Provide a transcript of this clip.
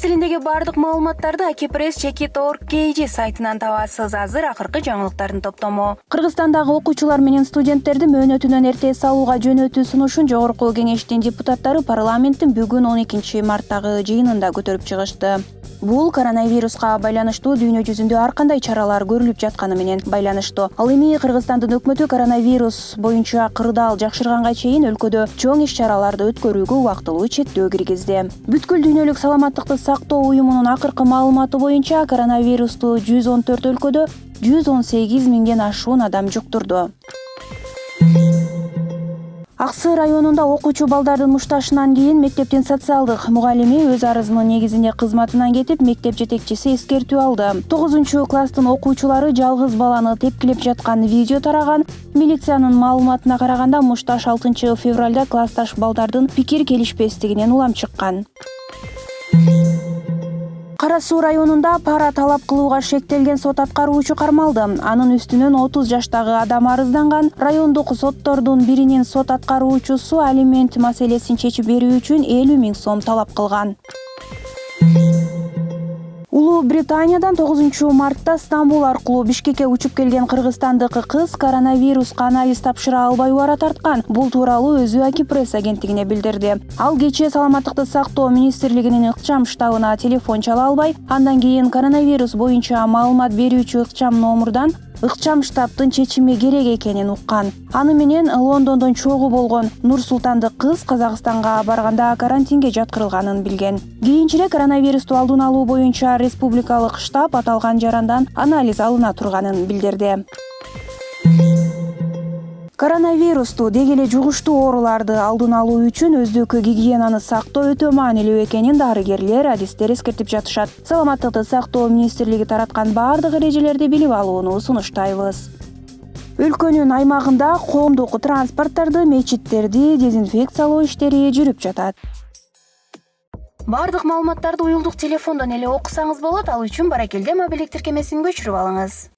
тилиндеги бардык маалыматтарды akpress.org.kg сайтынан табасыз. Азыр акыркы жаңылыктардын топтому. Кыргызстандагы окуучулар менен студенттерди мөөнөтүнөн эрте салууга жөнөтүү сунушун жогорку кеңештин депутаттары парламенттин бүгүн 12 марттагы жыйынында көтөрүп чыгышты. Бул коронавируска байланыштуу дүйнө жүзүндө ар кандай чаралар көрүлүп жатканы менен байланыштуу. Ал эми Кыргызстандын өкмөтү коронавирус боюнча кырдаал жакшырганга чейин өлкөдө чоң иш-чараларды өткөрүүгө убактылуу чектөө киргизди. Бүткүл дүйнөлүк саламаттыкты сактоо уюмунун акыркы маалыматы боюнча коронавирусту 114 өлкөдө 118 миңден ашуун адам жуктурду. Аксы районунда окуучу балдардын мушташынан кийин мектептин социалдык мугалими өз арызынын негизинде кызматынан кетип, мектеп жетекчиси эскертүү алды. 9-класстын окуучулары жалгыз баланы тепкилеп жаткан видео тараган. Милициянын маалыматына караганда мушташ 6 февралда классташ балдардын пикир келишпестигинен улам чыккан. Кара Суу районунда пара талап кылууга шектелген сот аткаруучу кармалды. Анын үстүнөн 30 жаштагы адам арызданган. Райондук соттордун биринин сот аткаруучусу алимент маселесин чечип берүү үчүн 50 000 сом талап кылган. Улуу Британиядан 9 мартта Стамбул аркылуу Бишкекке учуп келген кыргызстандык кыз коронавируска анализ тапшыра албай убара тарткан. Бул тууралуу өзү akpress агенттигине билдирди. Ал кечээ саламаттыкты сактоо министрлигинин ыкчам штабына телефон чала албай, андан кийин коронавирус боюнча маалымат берүүчү ыкчам номурдан ыкчам штабтын чечими керек экенин уккан. Аны менен Лондондон чогуу болгон Нур-Султандык кыз Казакстанга барганда карантинге жаткырылганын билген. Кийинчерээк коронавирусту алдын алуу боюнча республикалык штаб аталган жарандан анализ алына турганын билдирди. Коронавирусту деги эле жугуштуу ооруларды алдын алуу үчүн өздүк гигиенаны сактоо өтө маанилүү экенин дарыгерлер, адистер эскертип жатышат. Саламаттыкты сактоо министрлиги тараткан бардык эрежелерди билип алууну сунуштайбыз. Өлкөнүн аймагында коомдук транспорттарды, мечиттерди дезинфекциялоо иштери жүрүп жатат. Бардык маалыматтарды уюлдук телефондон эле окусаңыз болот. Ал үчүн Баракелде мобилдик тиркемесин көчүрүп алыңыз.